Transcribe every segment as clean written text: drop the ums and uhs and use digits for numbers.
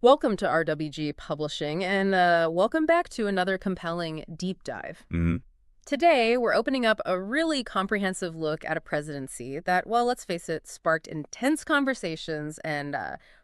Welcome to RWG Publishing, and welcome back to another compelling deep dive. Mhm. Today, we're opening up a really comprehensive look at a presidency that, well, let's face it, sparked intense conversations and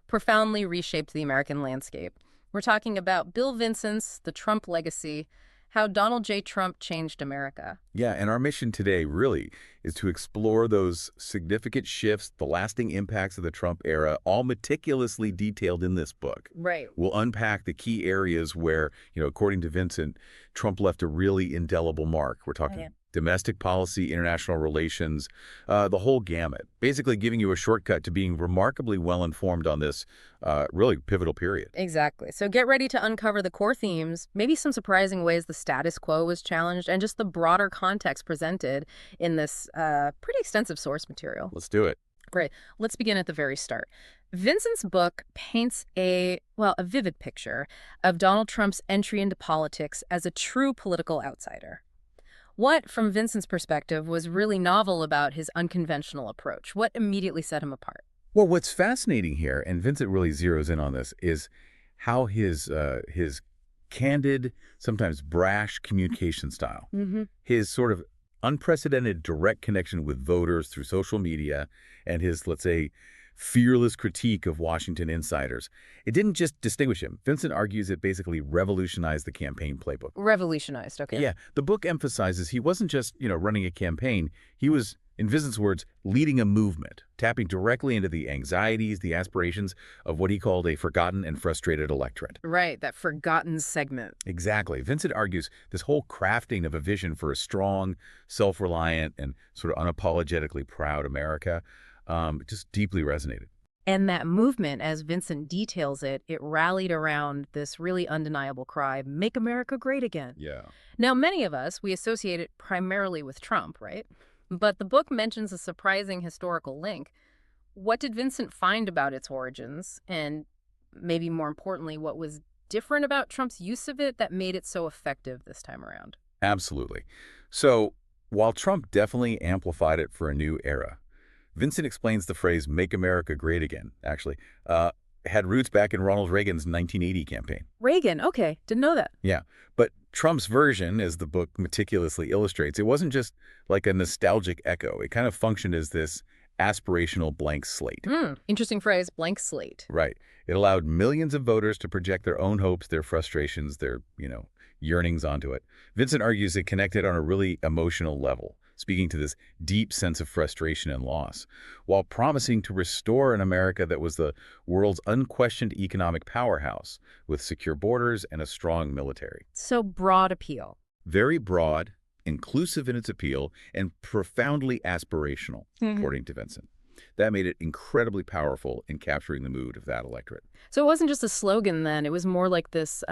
profoundly reshaped the American landscape. We're talking about Bill Vincent's The Trump Legacy, how Donald J. Trump changed America. Yeah, and our mission today really is to explore those significant shifts, the lasting impacts of the Trump era, all meticulously detailed in this book. Right. We'll unpack the key areas where, according to Vincent, Trump left a really indelible mark. We're talking domestic policy, international relations, the whole gamut, basically giving you a shortcut to being remarkably well-informed on this really pivotal period. Exactly. So get ready to uncover the core themes, maybe some surprising ways the status quo was challenged, and just the broader context presented in this pretty extensive source material. Let's do it. Great. Let's begin at the very start. Vincent's book paints a vivid picture of Donald Trump's entry into politics as a true political outsider. What, from Vincent's perspective, was really novel about his unconventional approach? What immediately set him apart? Well, what's fascinating here, and Vincent really zeroes in on this, is how his candid, sometimes brash communication style, his sort of unprecedented direct connection with voters through social media, and his, let's say, fearless critique of Washington insiders. It didn't just distinguish him. Vincent argues it basically revolutionized the campaign playbook. Revolutionized, okay. Yeah, the book emphasizes he wasn't just, running a campaign. He was, in Vincent's words, leading a movement, tapping directly into the anxieties, the aspirations of what he called a forgotten and frustrated electorate. Right, that forgotten segment. Exactly. Vincent argues this whole crafting of a vision for a strong, self-reliant, and sort of unapologetically proud America just deeply resonated. And that movement, as Vincent details it, it rallied around this really undeniable cry, "Make America Great Again." Yeah. Now, many of us, we associate it primarily with Trump, right? But the book mentions a surprising historical link. What did Vincent find about its origins? And maybe more importantly, what was different about Trump's use of it that made it so effective this time around? Absolutely. So while Trump definitely amplified it for a new era, Vincent explains the phrase "Make America Great Again," actually, had roots back in Ronald Reagan's 1980 campaign. Reagan, okay, didn't know that. Yeah, but Trump's version, as the book meticulously illustrates, it wasn't just like a nostalgic echo. It kind of functioned as this aspirational blank slate. Interesting phrase, blank slate. Right. It allowed millions of voters to project their own hopes, their frustrations, their, yearnings onto it. Vincent argues it connected on a really emotional level, speaking to this deep sense of frustration and loss, while promising to restore an America that was the world's unquestioned economic powerhouse, with secure borders and a strong military. So broad appeal. Very broad, inclusive in its appeal, and profoundly aspirational, according to Vincent. That made it incredibly powerful in capturing the mood of that electorate. So it wasn't just a slogan then, it was more like this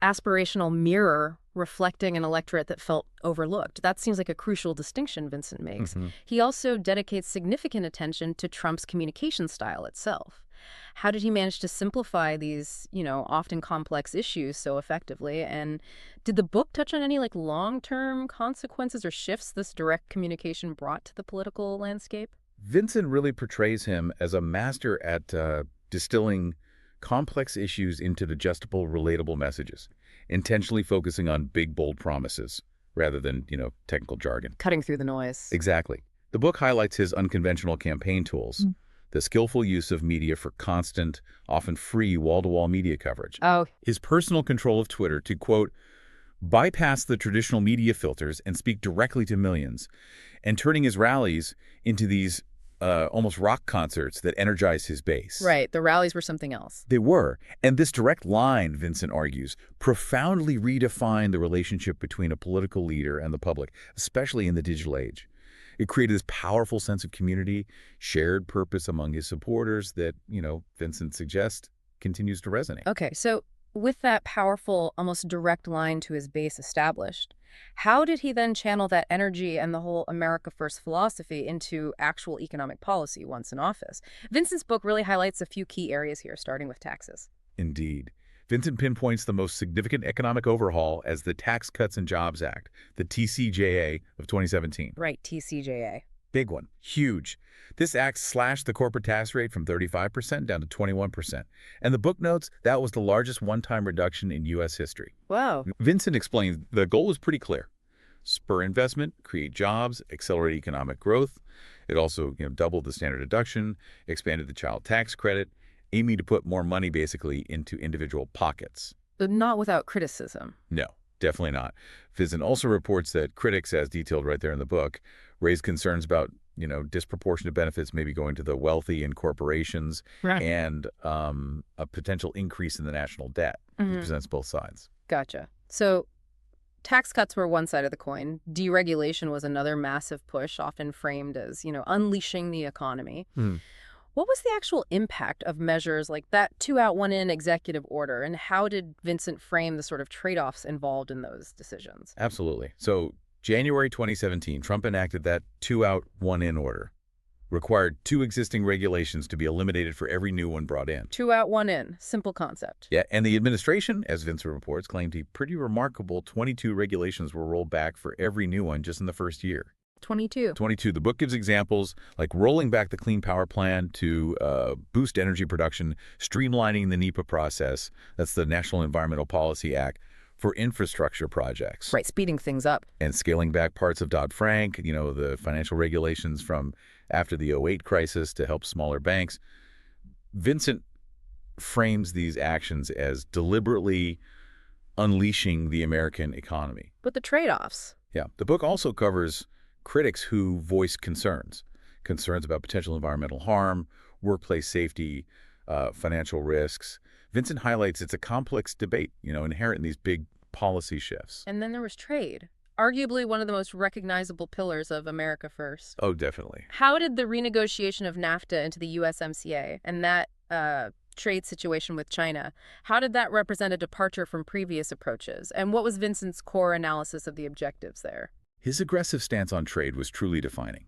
aspirational mirror reflecting an electorate that felt overlooked. That seems like a crucial distinction Vincent makes. He also dedicates significant attention to Trump's communication style itself. How did he manage to simplify these, often complex issues so effectively? And did the book touch on any long-term consequences or shifts this direct communication brought to the political landscape? Vincent really portrays him as a master at distilling complex issues into digestible, relatable messages, intentionally focusing on big, bold promises rather than, technical jargon. Cutting through the noise. Exactly. The book highlights his unconventional campaign tools, the skillful use of media for constant, often free wall-to-wall media coverage. Oh, His personal control of Twitter to, quote, bypass the traditional media filters and speak directly to millions, and turning his rallies into these almost rock concerts that energize his base. right. The rallies were something else. They were. And this direct line, Vincent argues, profoundly redefined the relationship between a political leader and the public, especially in the digital age. It created this powerful sense of community, shared purpose among his supporters that, Vincent suggests continues to resonate. Okay, so with that powerful, almost direct line to his base established, how did he then channel that energy and the whole America First philosophy into actual economic policy once in office? Vincent's book really highlights a few key areas here, starting with taxes. Indeed. Vincent pinpoints the most significant economic overhaul as the Tax Cuts and Jobs Act, the TCJA of 2017. Right, TCJA. Big one. Huge. This act slashed the corporate tax rate from 35% down to 21%. And the book notes that was the largest one-time reduction in U.S. history. Wow. Vincent explains the goal was pretty clear. Spur investment, create jobs, accelerate economic growth. It also doubled the standard deduction, expanded the child tax credit, aiming to put more money basically into individual pockets. But not without criticism. No, definitely not. Vincent also reports that critics, as detailed right there in the book, raised concerns about disproportionate benefits maybe going to the wealthy and corporations, Right. and a potential increase in the national debt. It presents both sides. Gotcha. So tax cuts were one side of the coin. Deregulation was another massive push, often framed as, unleashing the economy. What was the actual impact of measures like that 2-out, 1-in executive order, and how did Vincent frame the sort of trade-offs involved in those decisions? Absolutely. So January 2017, Trump enacted that 2-out, 1-in order. Required 2 existing regulations to be eliminated for every new one brought in. 2-out, 1-in. Simple concept. Yeah, and the administration, as Vincent reports, claimed a pretty remarkable 22 regulations were rolled back for every new one just in the first year. 22. 22. The book gives examples like rolling back the Clean Power Plan to boost energy production, streamlining the NEPA process, that's the National Environmental Policy Act, for infrastructure projects. Right, speeding things up. And scaling back parts of Dodd-Frank, the financial regulations from after the '08 crisis to help smaller banks. Vincent frames these actions as deliberately unleashing the American economy. But the trade-offs. Yeah. The book also covers critics who voice concerns about potential environmental harm, workplace safety, financial risks. Vincent highlights it's a complex debate, inherent in these big policy shifts. And then there was trade, arguably one of the most recognizable pillars of America First. Oh, definitely. How did the renegotiation of NAFTA into the USMCA and that trade situation with China, how did that represent a departure from previous approaches? And what was Vincent's core analysis of the objectives there? His aggressive stance on trade was truly defining.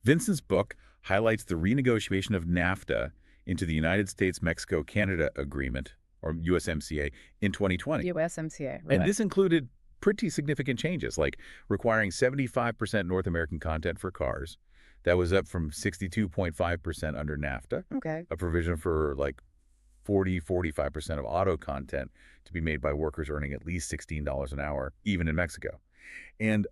Vincent's book highlights the renegotiation of NAFTA into the United States-Mexico-Canada Agreement, or USMCA, in 2020. USMCA, right. And this included pretty significant changes, like requiring 75% North American content for cars. That was up from 62.5% under NAFTA. Okay. A provision for 45% of auto content to be made by workers earning at least $16 an hour, even in Mexico. And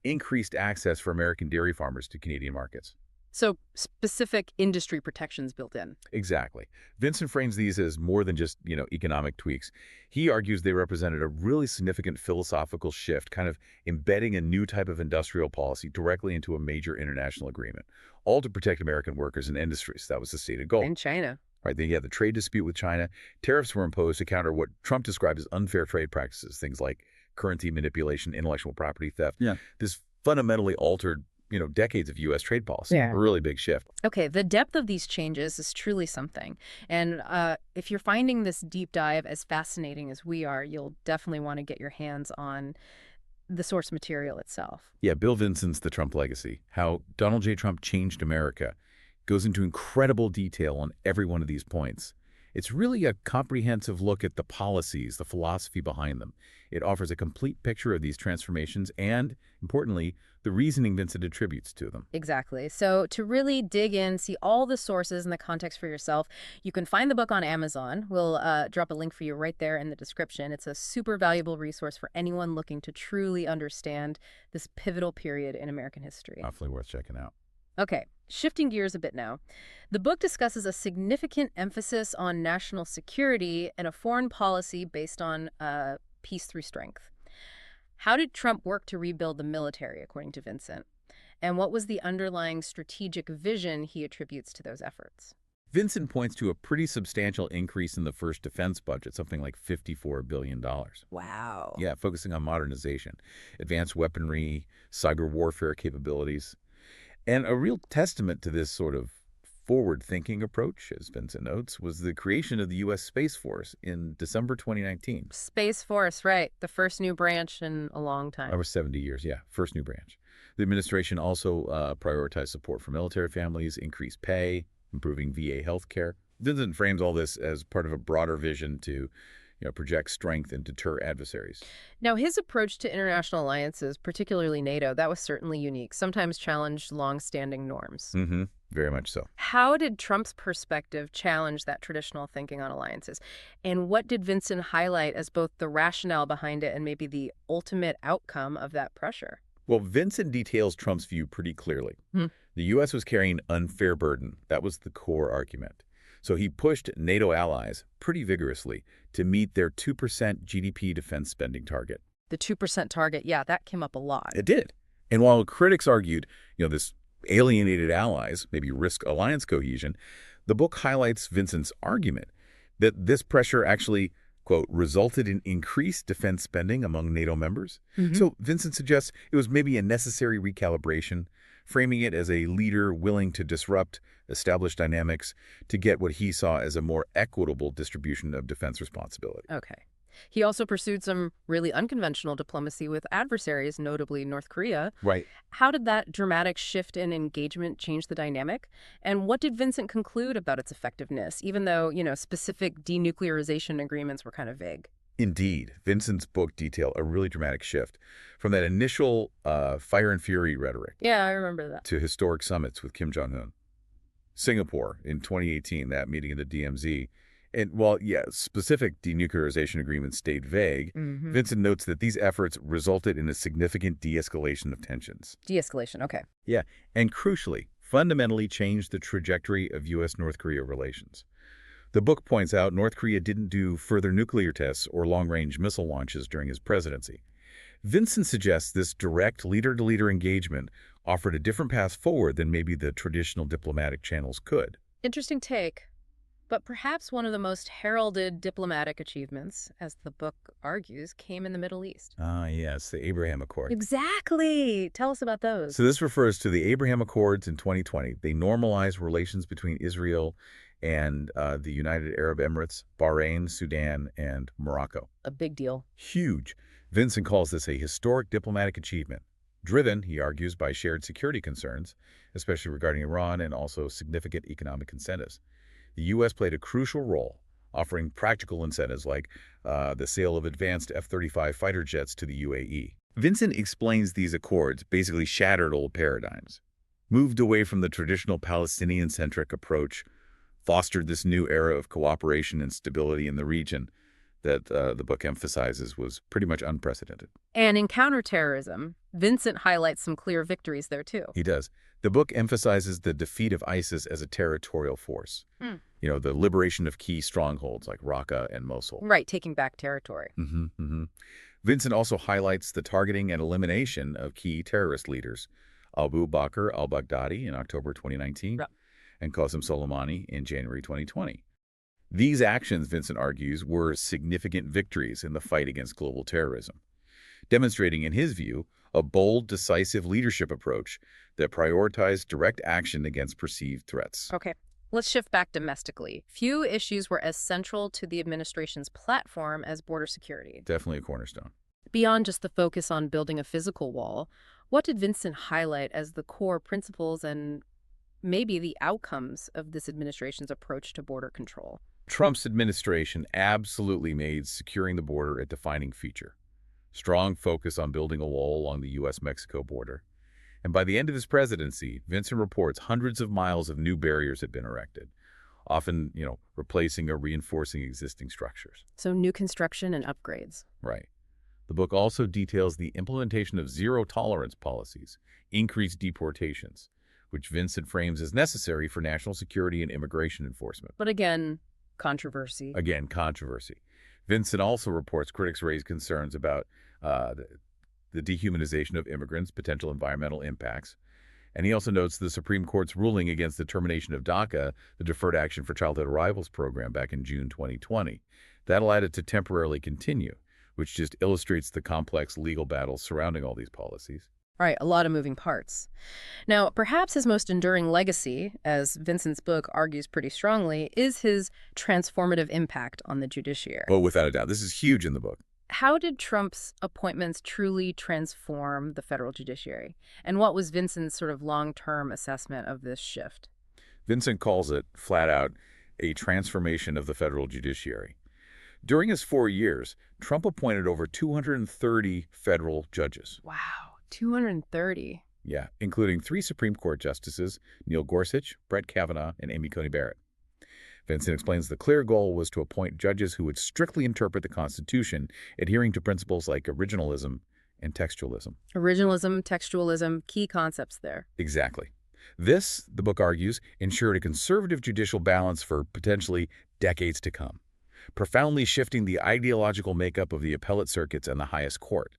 increased access for American dairy farmers to Canadian markets. So specific industry protections built in. Exactly. Vincent frames these as more than just, economic tweaks. He argues they represented a really significant philosophical shift, kind of embedding a new type of industrial policy directly into a major international agreement, all to protect American workers and industries. That was the stated goal. And China. Right. Then you had the trade dispute with China. Tariffs were imposed to counter what Trump described as unfair trade practices, things like currency manipulation, intellectual property theft. Yeah. This fundamentally altered decades of U.S. trade policy. Yeah. A really big shift. Okay, the depth of these changes is truly something. And if you're finding this deep dive as fascinating as we are, you'll definitely want to get your hands on the source material itself. Yeah, Bill Vincent's The Trump Legacy, How Donald J. Trump Changed America, goes into incredible detail on every one of these points. It's really a comprehensive look at the policies, the philosophy behind them. It offers a complete picture of these transformations and, importantly, the reasoning Vincent attributes to them. Exactly. So to really dig in, see all the sources and the context for yourself, you can find the book on Amazon. We'll drop a link for you right there in the description. It's a super valuable resource for anyone looking to truly understand this pivotal period in American history. Definitely worth checking out. Okay, shifting gears a bit now. The book discusses a significant emphasis on national security and a foreign policy based on peace through strength. How did Trump work to rebuild the military, according to Vincent? And what was the underlying strategic vision he attributes to those efforts? Vincent points to a pretty substantial increase in the first defense budget, something like $54 billion. Wow. Yeah, focusing on modernization, advanced weaponry, cyber warfare capabilities. And a real testament to this sort of forward-thinking approach, as Vincent notes, was the creation of the U.S. Space Force in December 2019. Space Force, right. The first new branch in a long time. Over 70 years, yeah. First new branch. The administration also prioritized support for military families, increased pay, improving VA health care. Vincent frames all this as part of a broader vision to project strength and deter adversaries. Now, his approach to international alliances, particularly NATO, that was certainly unique, sometimes challenged long-standing norms. Very much so. How did Trump's perspective challenge that traditional thinking on alliances? And what did Vincent highlight as both the rationale behind it and maybe the ultimate outcome of that pressure? Well, Vincent details Trump's view pretty clearly. The U.S. was carrying unfair burden. That was the core argument. So he pushed NATO allies pretty vigorously to meet their 2% GDP defense spending target. The 2% target, yeah, that came up a lot. It did. And while critics argued, this alienated allies maybe risk alliance cohesion, the book highlights Vincent's argument that this pressure actually, quote, resulted in increased defense spending among NATO members. So Vincent suggests it was maybe a necessary recalibration, framing it as a leader willing to disrupt established dynamics to get what he saw as a more equitable distribution of defense responsibility. Okay. He also pursued some really unconventional diplomacy with adversaries, notably North Korea. Right. How did that dramatic shift in engagement change the dynamic? And what did Vincent conclude about its effectiveness, even though, specific denuclearization agreements were kind of vague? Indeed. Vincent's book detailed a really dramatic shift from that initial fire and fury rhetoric. Yeah, I remember that. To historic summits with Kim Jong-un. Singapore in 2018, that meeting in the DMZ. And while, specific denuclearization agreements stayed vague, Vincent notes that these efforts resulted in a significant de-escalation of tensions. De-escalation, okay. Yeah, and crucially, fundamentally changed the trajectory of U.S.-North Korea relations. The book points out North Korea didn't do further nuclear tests or long-range missile launches during his presidency. Vincent suggests this direct leader-to-leader engagement offered a different path forward than maybe the traditional diplomatic channels could. Interesting take. But perhaps one of the most heralded diplomatic achievements, as the book argues, came in the Middle East. Ah, yes, the Abraham Accords. Exactly. Tell us about those. So this refers to the Abraham Accords in 2020. They normalized relations between Israel and the United Arab Emirates, Bahrain, Sudan, and Morocco. A big deal. Huge. Vincent calls this a historic diplomatic achievement, driven, he argues, by shared security concerns, especially regarding Iran, and also significant economic incentives. The U.S. played a crucial role, offering practical incentives like the sale of advanced F-35 fighter jets to the UAE. Vincent explains these accords basically shattered old paradigms, moved away from the traditional Palestinian-centric approach, fostered this new era of cooperation and stability in the region that the book emphasizes was pretty much unprecedented. And in counterterrorism, Vincent highlights some clear victories there, too. He does. The book emphasizes the defeat of ISIS as a territorial force. The liberation of key strongholds like Raqqa and Mosul. Right, taking back territory. Vincent also highlights the targeting and elimination of key terrorist leaders, Abu Bakr al-Baghdadi in October 2019 and Qasem Soleimani in January 2020. These actions, Vincent argues, were significant victories in the fight against global terrorism, demonstrating, in his view, a bold, decisive leadership approach that prioritized direct action against perceived threats. Okay. Let's shift back domestically. Few issues were as central to the administration's platform as border security. Definitely a cornerstone. Beyond just the focus on building a physical wall, what did Vincent highlight as the core principles and maybe the outcomes of this administration's approach to border control? Trump's administration absolutely made securing the border a defining feature. Strong focus on building a wall along the U.S.-Mexico border. And by the end of his presidency, Vincent reports hundreds of miles of new barriers had been erected, often, replacing or reinforcing existing structures. So new construction and upgrades. Right. The book also details the implementation of zero-tolerance policies, increased deportations, which Vincent frames as necessary for national security and immigration enforcement. But again, controversy. Vincent also reports critics raise concerns about the dehumanization of immigrants, potential environmental impacts. And he also notes the Supreme Court's ruling against the termination of DACA, the Deferred Action for Childhood Arrivals program, back in June 2020. That allowed it to temporarily continue, which just illustrates the complex legal battles surrounding all these policies. Right, a lot of moving parts. Now, perhaps his most enduring legacy, as Vincent's book argues pretty strongly, is his transformative impact on the judiciary. Oh, without a doubt. This is huge in the book. How did Trump's appointments truly transform the federal judiciary? And what was Vincent's sort of long-term assessment of this shift? Vincent calls it, flat out, a transformation of the federal judiciary. During his 4 years, Trump appointed over 230 federal judges. Wow, 230. Yeah, including 3 Supreme Court justices, Neil Gorsuch, Brett Kavanaugh, and Amy Coney Barrett. Vincent explains the clear goal was to appoint judges who would strictly interpret the Constitution, adhering to principles like originalism and textualism. Originalism, textualism, key concepts there. Exactly. This, the book argues, ensured a conservative judicial balance for potentially decades to come, profoundly shifting the ideological makeup of the appellate circuits and the highest court.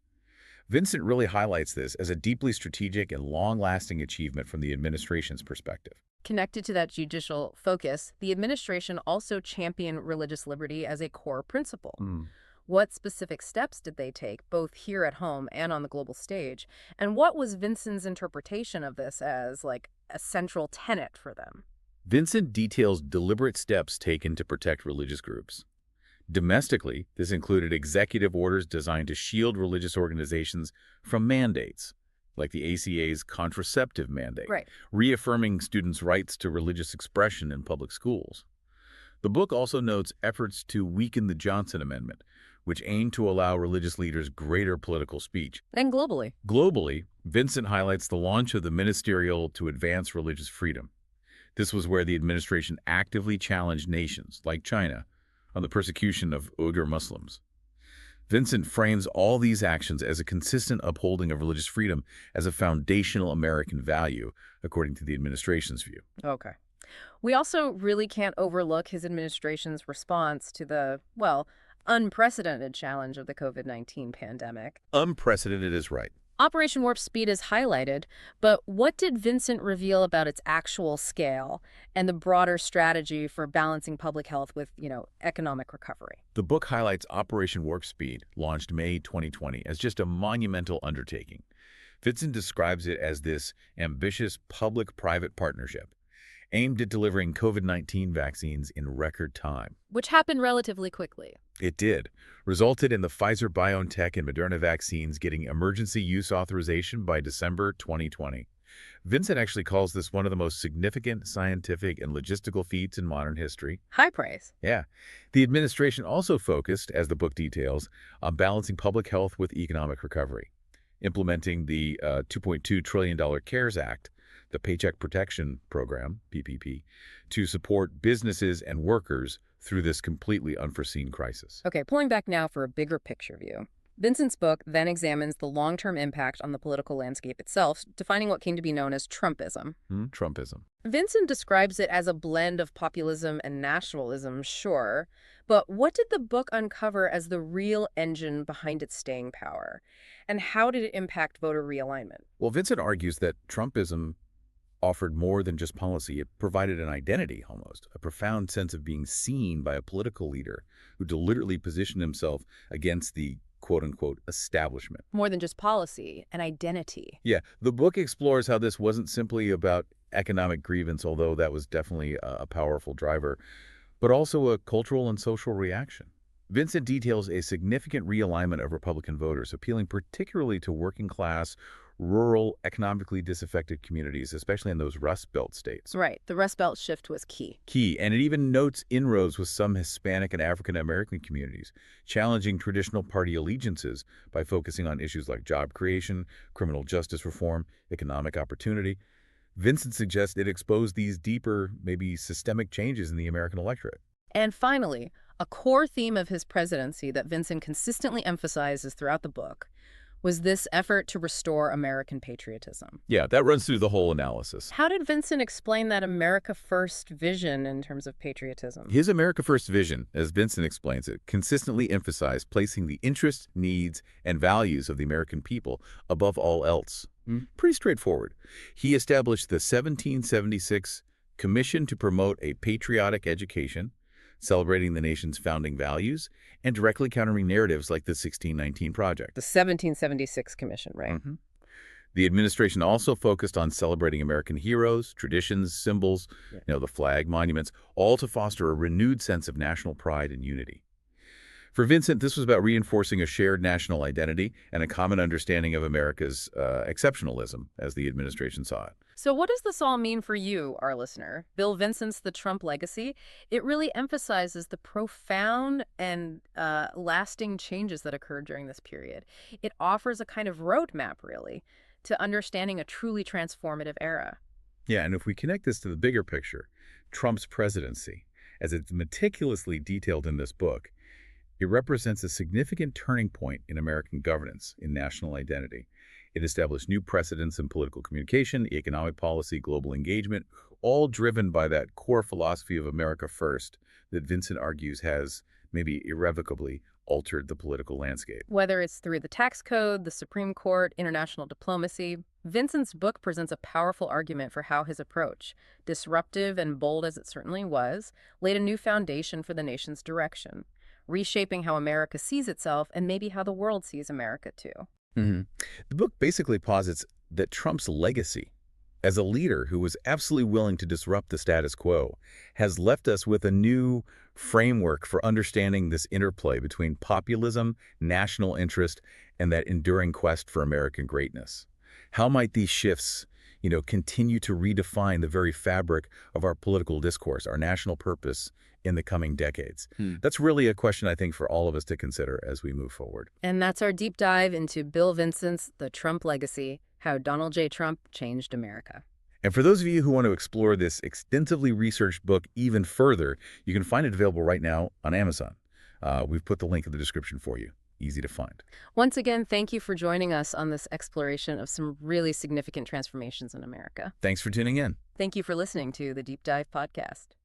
Vincent really highlights this as a deeply strategic and long-lasting achievement from the administration's perspective. Connected to that judicial focus, the administration also championed religious liberty as a core principle. What specific steps did they take, both here at home and on the global stage? And what was Vincent's interpretation of this as, like, a central tenet for them? Vincent details deliberate steps taken to protect religious groups. Domestically, this included executive orders designed to shield religious organizations from mandates, like the ACA's contraceptive mandate, reaffirming students' rights to religious expression in public schools. The book also notes efforts to weaken the Johnson Amendment, which aimed to allow religious leaders greater political speech. And globally. Globally, Vincent highlights the launch of the Ministerial to Advance Religious Freedom. This was where the administration actively challenged nations, like China, on the persecution of Uyghur Muslims. Vincent frames all these actions as a consistent upholding of religious freedom as a foundational American value, according to the administration's view. Okay. We also really can't overlook his administration's response to the, well, unprecedented challenge of the COVID-19 pandemic. Unprecedented is right. Operation Warp Speed is highlighted, but what did Vincent reveal about its actual scale and the broader strategy for balancing public health with, economic recovery? The book highlights Operation Warp Speed, launched May 2020, as just a monumental undertaking. Vincent describes it as this ambitious public-private partnership aimed at delivering COVID-19 vaccines in record time. Which happened relatively quickly. It did. Resulted in the Pfizer-BioNTech and Moderna vaccines getting emergency use authorization by December 2020. Vincent actually calls this one of the most significant scientific and logistical feats in modern history. High praise. Yeah. The administration also focused, as the book details, on balancing public health with economic recovery, implementing the $2.2 trillion CARES Act, the Paycheck Protection Program, PPP, to support businesses and workers through this completely unforeseen crisis. Okay, pulling back now for a bigger picture view. Vincent's book then examines the long-term impact on the political landscape itself, defining what came to be known as Trumpism. Trumpism. Vincent describes it as a blend of populism and nationalism, sure, but what did the book uncover as the real engine behind its staying power? And how did it impact voter realignment? Well, Vincent argues that Trumpism offered more than just policy. It provided an identity, almost, a profound sense of being seen by a political leader who deliberately positioned himself against the quote-unquote establishment. More than just policy, an identity. Yeah, the book explores how this wasn't simply about economic grievance, although that was definitely a powerful driver, but also a cultural and social reaction. Vincent details a significant realignment of Republican voters, appealing particularly to working-class, rural, economically disaffected communities, especially in those Rust Belt states. Right. The Rust Belt shift was key. And it even notes inroads with some Hispanic and African-American communities, challenging traditional party allegiances by focusing on issues like job creation, criminal justice reform, economic opportunity. Vincent suggests it exposed these deeper, maybe systemic changes in the American electorate. And finally, a core theme of his presidency that Vincent consistently emphasizes throughout the book was this effort to restore American patriotism. Yeah, that runs through the whole analysis. How did Vincent explain that America First vision in terms of patriotism? His America First vision, as Vincent explains it, consistently emphasized placing the interests, needs, and values of the American people above all else. Pretty straightforward. He established the 1776 Commission to Promote a Patriotic Education, celebrating the nation's founding values, and directly countering narratives like the 1619 Project. The 1776 Commission, right? The administration also focused on celebrating American heroes, traditions, symbols, the flag, monuments, all to foster a renewed sense of national pride and unity. For Vincent, this was about reinforcing a shared national identity and a common understanding of America's exceptionalism, as the administration saw it. So what does this all mean for you, our listener? Bill Vincent's The Trump Legacy, it really emphasizes the profound and lasting changes that occurred during this period. It offers a kind of roadmap, really, to understanding a truly transformative era. Yeah, and if we connect this to the bigger picture, Trump's presidency, as it's meticulously detailed in this book, it represents a significant turning point in American governance, in national identity. It established new precedents in political communication, economic policy, global engagement, all driven by that core philosophy of America first that Vincent argues has maybe irrevocably altered the political landscape. Whether it's through the tax code, the Supreme Court, international diplomacy, Vincent's book presents a powerful argument for how his approach, disruptive and bold as it certainly was, laid a new foundation for the nation's direction, reshaping how America sees itself and maybe how the world sees America too. hmm The book basically posits that Trump's legacy as a leader who was absolutely willing to disrupt the status quo has left us with a new framework for understanding this interplay between populism, national interest, and that enduring quest for American greatness. How might these shifts, continue to redefine the very fabric of our political discourse, our national purpose in the coming decades? That's really a question, I think, for all of us to consider as we move forward. And that's our deep dive into Bill Vincent's The Trump Legacy, How Donald J. Trump Changed America. And for those of you who want to explore this extensively researched book even further, you can find it available right now on Amazon. We've put the link in the description for you. Easy to find. Once again, thank you for joining us on this exploration of some really significant transformations in America. Thanks for tuning in. Thank you for listening to the Deep Dive Podcast.